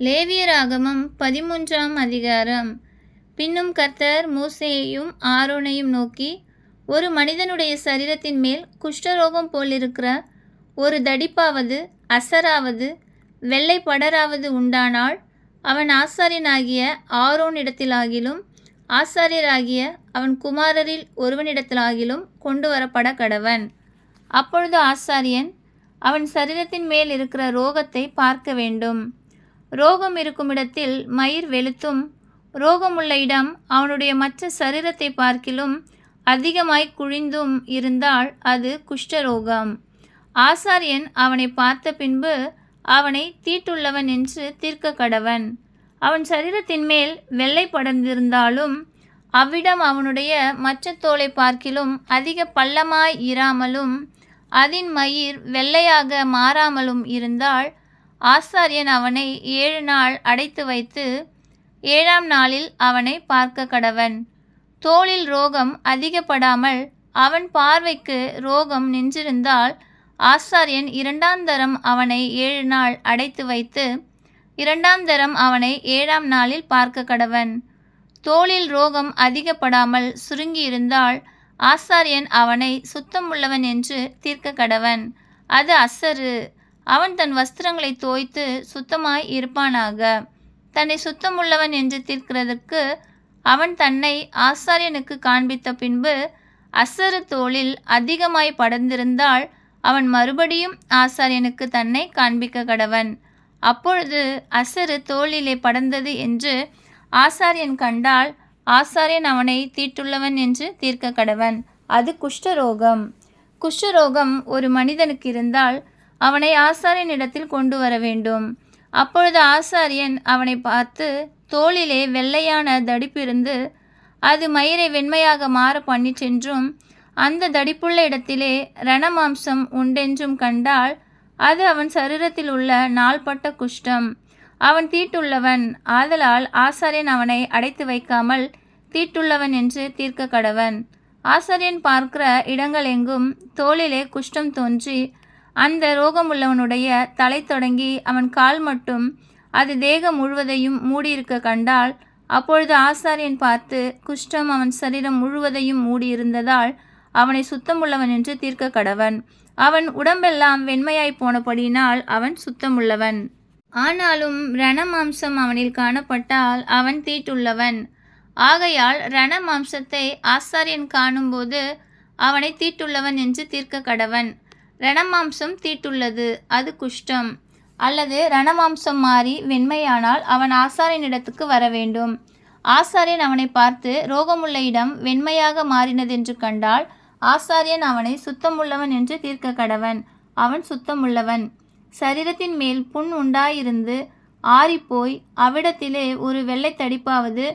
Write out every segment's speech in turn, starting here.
லேவியராகமம் 13ஆம் அதிகாரம். பின்னும் கர்த்தர் மோசேயையும் ஆரோனையும் நோக்கி, ஒரு மனிதனுடைய சரீரத்தின் மேல் குஷ்டரோகம் போலிருக்கிற ஒரு தடிப்பாவது அசராவது வெள்ளை படராவது உண்டானால் அவன் ஆசாரியனாகிய ஆரோனிடத்திலாகிலும் ஆசாரியராகிய அவன் குமாரரில் ஒருவனிடத்திலாகிலும் கொண்டு வரப்பட கடவன். அப்பொழுது ஆசாரியன் அவன் சரீரத்தின் மேல் இருக்கிற ரோகத்தை பார்க்க வேண்டும். ரோகம் இருக்கும் இடத்தில் மயிர் வெளுத்தும் ரோகமுள்ள இடம் அவனுடைய மற்ற சரீரத்தை பார்க்கிலும் அதிகமாய் குழிந்தும் இருந்தால் அது குஷ்டரோகம். ஆசாரியன் அவனை பார்த்த பின்பு அவனை தீட்டுள்ளவன் என்று தீர்க்க கடவன். அவன் சரீரத்தின் மேல் வெள்ளை படர்ந்திருந்தாலும் அவ்விடம் அவனுடைய மற்ற தோலை பார்க்கிலும் அதிக பள்ளமாய் இராமலும் அதன் மயிர் வெள்ளையாக மாறாமலும் இருந்தால் ஆசாரியன் அவனை 7 நாள் அடைத்து வைத்து 7ஆம் நாளில் அவனை பார்க்க கடவன். தோலில் ரோகம் அதிகப்படாமல் அவன் பார்வைக்கு ரோகம் நின்றிருந்தால் ஆசாரியன் 2ஆம் தரம் அவனை 7 நாள் அடைத்து வைத்து 2ஆம் தரம் அவனை 7ஆம் நாளில் பார்க்க கடவன். தோலில் ரோகம் அதிகப்படாமல் சுருங்கியிருந்தால் ஆசாரியன் அவனை சுத்தமுள்ளவன் என்று தீர்க்க கடவன். அது அசரு. அவன் தன் வஸ்திரங்களை தோய்த்து சுத்தமாய் இருப்பானாக. தன்னை சுத்தமுள்ளவன் என்று தீர்க்கிறதற்கு அவன் தன்னை ஆசாரியனுக்கு காண்பித்த பின்பு அசரு தோளில் அதிகமாய் படர்ந்திருந்தால் அவன் மறுபடியும் ஆசாரியனுக்கு தன்னை காண்பிக்க கடவன். அப்பொழுது அசரு தோளிலே படர்ந்தது என்று ஆசாரியன் கண்டால் ஆசாரியன் அவனை தீட்டுள்ளவன் என்று தீர்க்க கடவன். அது குஷ்டரோகம். குஷ்டரோகம் ஒரு மனிதனுக்கு இருந்தால் அவனை ஆசாரியனிடத்தில் கொண்டு வர வேண்டும். அப்பொழுது ஆசாரியன் அவனை பார்த்து, தோளிலே வெள்ளையான தடிப்பிருந்து அது மயிரை வெண்மையாக மாற பண்ணிற்றென்றும் அந்த தடிப்புள்ள இடத்திலே ரணமாம்சம் உண்டென்றும் கண்டால் அது அவன் சரீரத்தில் உள்ள நாள்பட்ட குஷ்டம். அவன் தீட்டுள்ளவன். ஆதலால் ஆசாரியன் அவனை அடைத்து வைக்காமல் தீட்டுள்ளவன் என்று தீர்க்க கடவன். ஆசாரியன் பார்க்கிற இடங்கள் எங்கும் தோளிலே குஷ்டம் தோன்றி அந்த ரோகமுள்ளவனுடைய தலை தொடங்கி அவன் கால் மட்டும் அது தேகம் முழுவதையும் மூடியிருக்க கண்டால் அப்பொழுது ஆசாரியன் பார்த்து குஷ்டம் அவன் சரீரம் முழுவதையும் மூடியிருந்ததால் அவனை சுத்தமுள்ளவன் என்று தீர்க்க கடவன். அவன் உடம்பெல்லாம் வெண்மையாய் போனபடியினால் அவன் சுத்தமுள்ளவன். ஆனாலும் ரணமாம்சம் அவனில் காணப்பட்டால் அவன் தீட்டுள்ளவன். ஆகையால் ரணமாம்சத்தை ஆசாரியன் காணும்போது அவனை தீட்டுள்ளவன் என்று தீர்க்க கடவன். ரணமாம்சம் தீட்டுள்ளது, அது குஷ்டம். அல்லது ரணமாம்சம் மாறி வெண்மையானால் அவன் ஆசாரியனிடத்துக்கு வர வேண்டும். ஆசாரியன் அவனை பார்த்து ரோகமுள்ள இடம் வெண்மையாக மாறினதென்று கண்டால் ஆசாரியன் அவனை சுத்தமுள்ளவன் என்று தீர்க்க கடவன். அவன் சுத்தமுள்ளவன். சரீரத்தின் மேல் புண் உண்டாயிருந்து ஆறிப்போய் அவ்விடத்திலே ஒரு வெள்ளை தடிப்பாவது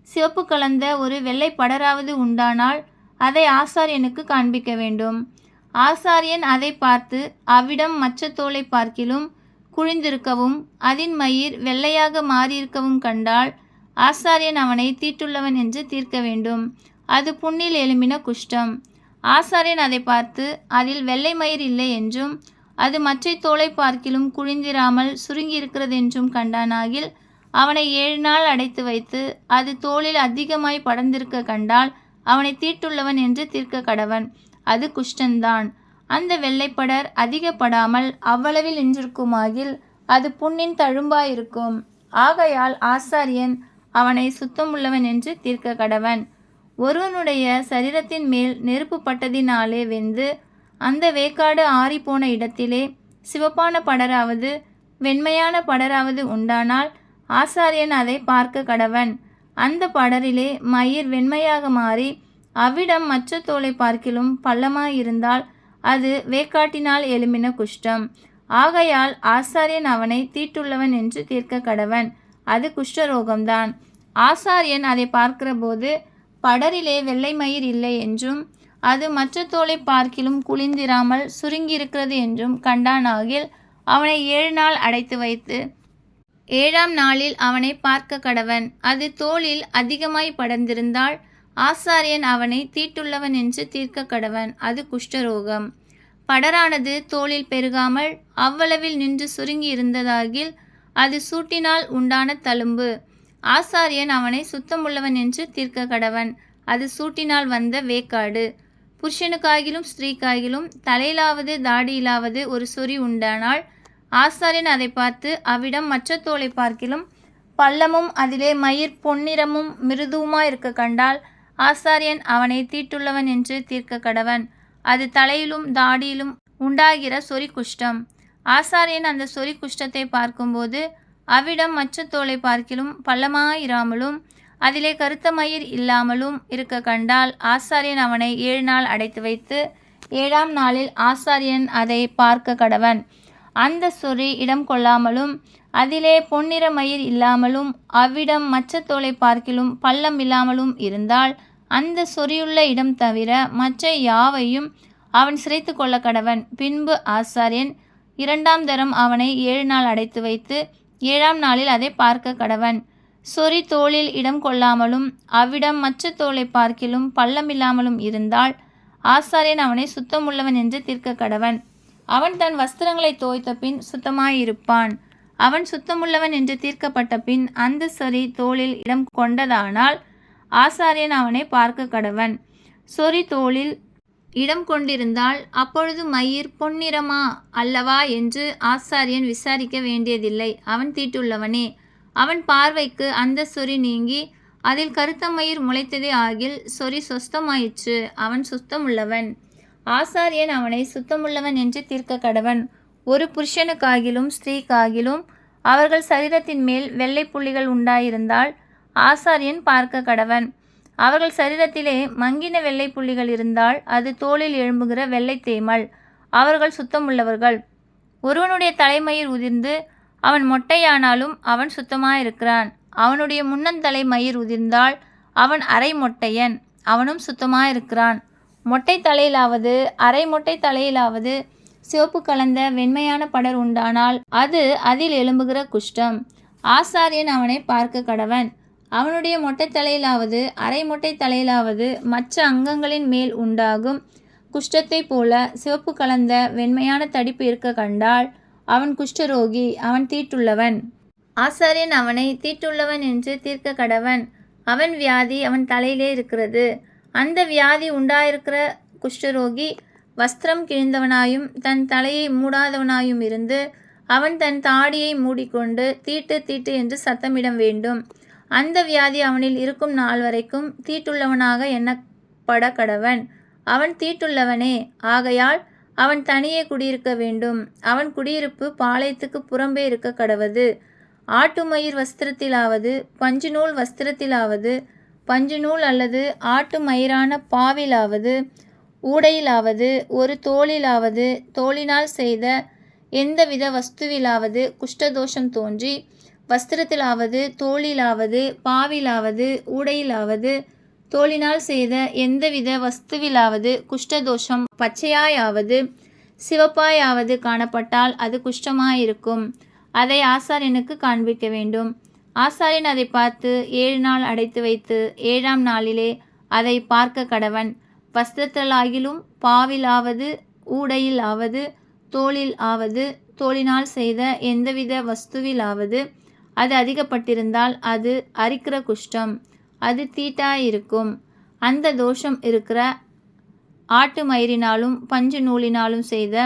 சிவப்பு கலந்த ஒரு வெள்ளை படராவது உண்டானால் அதை ஆசாரியனுக்கு காண்பிக்க வேண்டும். ஆசாரியன் அதை பார்த்து அவ்விடம் மற்ற தோலை பார்க்கிலும் குழிந்திருக்கவும் அதன் மயிர் வெள்ளையாக மாறியிருக்கவும் கண்டால் ஆசாரியன் அவனை தீட்டுள்ளவன் என்று தீர்க்க வேண்டும். அது புண்ணில் எழும்பின குஷ்டம். ஆசாரியன் அதை பார்த்து அதில் வெள்ளை மயிர் இல்லை என்றும் அது மற்ற தோலை பார்க்கிலும் குழிந்திராமல் சுருங்கியிருக்கிறது என்றும் கண்டானாகில் அவனை 7 நாள் அடைத்து வைத்து அது தோளில் அதிகமாய் படர்ந்திருக்க கண்டால் அவனை தீட்டுள்ளவன் என்று தீர்க்க கடவன். அது குஷ்டந்தான். அந்த வெள்ளைப்படர் அதிகப்படாமல் அவ்வளவில் நின்றிருக்குமாகில் அது புண்ணின் தழும்பாயிருக்கும். ஆகையால் ஆசாரியன் அவனை சுத்தமுள்ளவன் என்று தீர்க்க கடவன். ஒருவனுடைய சரீரத்தின் மேல் நெருப்பு பட்டதினாலே வெந்து அந்த வேக்காடு ஆறிப்போன இடத்திலே சிவப்பான படராவது வெண்மையான படராவது உண்டானால் ஆசாரியன் அதை பார்க்க கடவன். அந்த படரிலே மயிர் வெண்மையாக மாறி அவ்விடம் மற்ற தோலை பார்க்கிலும் பள்ளமாயிருந்தால் அது வேக்காட்டினால் எழும்பின குஷ்டம். ஆகையால் ஆசாரியன் அவனை தீட்டுள்ளவன் என்று தீர்க்க கடவன். அது குஷ்டரோகம்தான். ஆசாரியன் அதை பார்க்கிற போது படரிலே வெள்ளை மயிர் இல்லை என்றும் அது மற்ற தோலை பார்க்கிலும் குளிந்திராமல் சுருங்கியிருக்கிறது என்றும் கண்டானாகில் அவனை 7 நாள் அடைத்து வைத்து 7ஆம் நாளில் அவனை பார்க்க கடவன். அது தோளில் அதிகமாய் படர்ந்திருந்தால் ஆசாரியன் அவனை தீட்டுள்ளவன் என்று தீர்க்க கடவன். அது குஷ்டரோகம். படரானது தோளில் பெருகாமல் அவ்வளவில் நின்று சுருங்கி இருந்ததாகில் அது சூட்டினால் உண்டான தழும்பு. ஆசாரியன் அவனை சுத்தமுள்ளவன் என்று தீர்க்க கடவன். அது சூட்டினால் வந்த வேக்காடு. புருஷனுக்காகிலும் ஸ்திரீக்காகிலும் தலையிலாவது தாடியிலாவது ஒரு சொறி உண்டானால் ஆசாரியன் அதை பார்த்து அவ்விடம் மற்ற தோலை பார்க்கிலும் பள்ளமும் அதிலே மயிர் பொன்னிறமும் மிருதுவுமாயிருக்க கண்டால் ஆசாரியன் அவனை தீட்டுள்ளவன் என்று தீர்க்க கடவன். அது தலையிலும் தாடியிலும் உண்டாகிற சொறி குஷ்டம். ஆசாரியன் அந்த சொறி குஷ்டத்தை பார்க்கும்போது அவ்விடம் மற்ற தோலை பார்க்கிலும் பள்ளமாயிராமலும் அதிலே கருத்த மயிர் இல்லாமலும் இருக்க கண்டால் ஆசாரியன் அவனை 7 நாள் அடைத்து வைத்து 7ஆம் நாளில் ஆசாரியன் அதை பார்க்க கடவன். அந்த சொறி இடம் கொள்ளாமலும் அதிலே பொன்னிற மயிர் இல்லாமலும் அவ்விடம் மற்ற தோலை பார்க்கிலும் பள்ளம் இல்லாமலும் இருந்தால் அந்த சொறியுள்ள இடம் தவிர மற்ற யாவையும் அவன் சிரைத்து கொள்ள கடவன். பின்பு ஆசாரியன் 2ஆம் தரம் அவனை 7 நாள் அடைத்து வைத்து 7ஆம் நாளில் அதை பார்க்க கடவன். சொறி தோளில் இடம் கொள்ளாமலும் அவ்விடம் மற்ற தோலை பார்க்கிலும் பள்ளமில்லாமலும் இருந்தால் ஆசாரியன் அவனை சுத்தமுள்ளவன் என்று தீர்க்க கடவன். அவன் தன் வஸ்திரங்களை தோய்த்த பின் சுத்தமாயிருப்பான். அவன் சுத்தமுள்ளவன் என்று தீர்க்கப்பட்ட பின் அந்த சொறி தோளில் இடம் கொண்டதானால் ஆசாரியன் அவனை பார்க்க கடவன். சொறி தோளில் இடம் கொண்டிருந்தால் அப்பொழுது மயிர் பொன்னிறமா அல்லவா என்று ஆசாரியன் விசாரிக்க வேண்டியதில்லை. அவன் தீட்டுள்ளவனே. அவன் பார்வைக்கு அந்த சொறி நீங்கி அதில் கருத்த மயிர் முளைத்ததே ஆகில் சொறி சொஸ்தமாயிற்று. அவன் சுத்தமுள்ளவன். ஆசாரியன் அவனை சுத்தமுள்ளவன் என்று தீர்க்க கடவன். ஒரு புருஷனுக்காகிலும் ஸ்திரீக்காகிலும் அவர்கள் சரீரத்தின் மேல் வெள்ளை புள்ளிகள் உண்டாயிருந்தால் ஆசாரியன் பார்க்க கடவன். அவர்கள் சரீரத்திலே மங்கின வெள்ளை புள்ளிகள் இருந்தால் அது தோளில் எழும்புகிற வெள்ளை தேமல். அவர்கள் சுத்தமுள்ளவர்கள். ஒருவனுடைய தலைமயிர் உதிர்ந்து அவன் மொட்டையானாலும் அவன் சுத்தமாயிருக்கிறான். அவனுடைய முன்னந்தலை மயிர் உதிர்ந்தால் அவன் அரை மொட்டையன், அவனும் சுத்தமாயிருக்கிறான். மொட்டை தலையிலாவது அரை மொட்டை தலையிலாவது சிவப்பு கலந்த வெண்மையான படர் உண்டானால் அது அதில் எழும்புகிற குஷ்டம். ஆசாரியன் அவனை பார்க்க கடவன். அவனுடைய மொட்டை தலையிலாவது அரை மொட்டை தலையிலாவது மற்ற அங்கங்களின் மேல் உண்டாகும் குஷ்டத்தை போல சிவப்பு கலந்த வெண்மையான தடிப்பு இருக்க கண்டால் அவன் குஷ்டரோகி, அவன் தீட்டுள்ளவன். ஆசாரியன் அவனை தீட்டுள்ளவன் என்று தீர்க்க கடவன். அவன் வியாதி அவன் தலையிலே இருக்கிறது. அந்த வியாதி உண்டாயிருக்கிற குஷ்டரோகி வஸ்திரம் கிழிந்தவனாயும் தன் தலையை மூடாதவனாயும் இருந்து அவன் தன் தாடியை மூடிக்கொண்டு தீட்டு தீட்டு என்று சத்தமிட வேண்டும். அந்த வியாதி அவனில் இருக்கும் நாள் வரைக்கும் தீட்டுள்ளவனாக எண்ணப்பட கடவன். அவன் தீட்டுள்ளவனே. ஆகையால் அவன் தனியே குடியிருக்க வேண்டும். அவன் குடியிருப்பு பாளையத்துக்கு புறம்பே இருக்க கடவது. ஆட்டுமயிர் வஸ்திரத்திலாவது பஞ்சுநூல் வஸ்திரத்திலாவது பஞ்சுநூல் அல்லது ஆட்டு மயிரான பாவிலாவது ஊடையிலாவது ஒரு தோளிலாவது தோளினால் செய்த எந்தவித வஸ்துவிலாவது குஷ்டதோஷம் தோன்றி வஸ்திரத்திலாவது தோளிலாவது பாவிலாவது ஊடையிலாவது தோளினால் செய்த எந்தவித வஸ்துவிலாவது குஷ்டதோஷம் பச்சையாயாவது சிவப்பாயாவது காணப்பட்டால் அது குஷ்டமாயிருக்கும். அதை ஆசாரியனுக்கு காண்பிக்க வேண்டும். ஆசாரியன் அதை பார்த்து 7 நாள் அடைத்து வைத்து 7ஆம் நாளிலே அதை பார்க்க கடவன். வஸ்திரத்திலாகிலும் பாவிலாவது ஊடையிலாவது தோளில் ஆவது தோளினால் செய்த எந்தவித வஸ்துவிலாவது அது அதிகப்பட்டிருந்தால் அது அரிக்கிற குஷ்டம். அது தீட்டாயிருக்கும். அந்த தோஷம் இருக்கிற ஆட்டு மயிரினாலும் பஞ்சு நூலினாலும் செய்த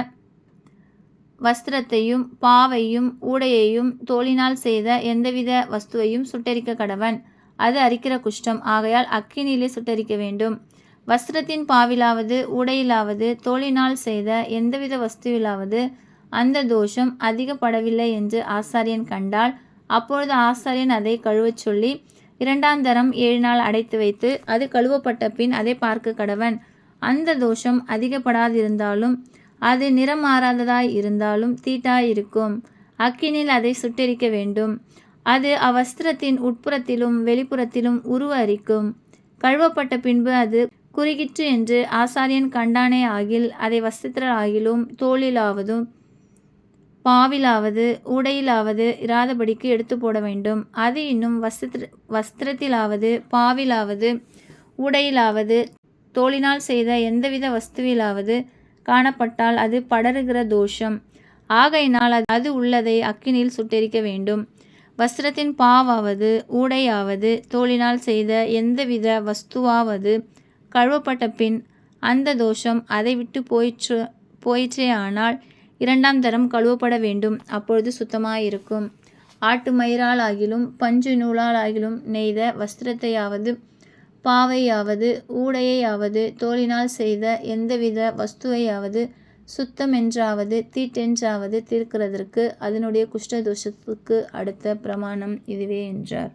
வஸ்திரத்தையும் பாவையும் ஊடையையும் தோளினால் செய்த எந்தவித வஸ்துவையும் சுட்டரிக்க கடவன். அது அரிக்கிற குஷ்டம். ஆகையால் அக்கினியிலே சுட்டரிக்க வேண்டும். வஸ்திரத்தின் பாவிலாவது ஊடையிலாவது தோளினால் செய்த எந்தவித வஸ்துவிலாவது அந்த தோஷம் அதிகப்படவில்லை என்று ஆசாரியன் கண்டால் அப்பொழுது ஆசாரியன் அதை கழுவச் சொல்லி 2ஆம் தரம் 7 நாள் அடைத்து வைத்து அது கழுவப்பட்ட பின் அதை பார்க்க கடவன். அந்த தோஷம் அதிகப்படாதிருந்தாலும் அது நிறம் மாறாததாய் இருந்தாலும் தீட்டாயிருக்கும். அக்கினில் அதை சுட்டெரிக்க வேண்டும். அது அவ்வஸ்திரத்தின் உட்புறத்திலும் வெளிப்புறத்திலும் உருவ அரிக்கும். கழுவப்பட்ட பின்பு அது குறுகிற்று என்று ஆசாரியன் கண்டானே ஆகில் அதை வஸ்திரத்திலாகிலும் தோளிலாவதும் பாவிலாவது ஊடையிலாவது இராதபடிக்கு எடுத்து போட வேண்டும். அது இன்னும் வஸ்திரத்திலாவது பாவிலாவது ஊடையிலாவது தோளினால் செய்த எந்தவித வஸ்துவிலாவது காணப்பட்டால் அது படருகிற தோஷம். ஆகையினால் அது உள்ளதை அக்கினியில் சுட்டெரிக்க வேண்டும். வஸ்திரத்தின் பாவாவது ஊடையாவது தோலினால் செய்த எந்தவித வஸ்துவாவது கழுவப்பட்ட பின் அந்த தோஷம் அதை விட்டு போயிற்றேயானால் 2ஆம் தரம் கழுவப்பட வேண்டும். அப்பொழுது சுத்தமாயிருக்கும். ஆட்டு மயிராலாகிலும் பஞ்சு நூலாலாகிலும் நெய்த வஸ்திரத்தையாவது பாவையாவது ஊடையாவது தோலினால் செய்த எந்தவித வஸ்துவையாவது சுத்தமென்றாவது தீட்டென்றாவது தீர்க்கிறதற்கு அதனுடைய குஷ்டதோஷத்துக்கு அடுத்த பிரமாணம் இதுவே என்றார்.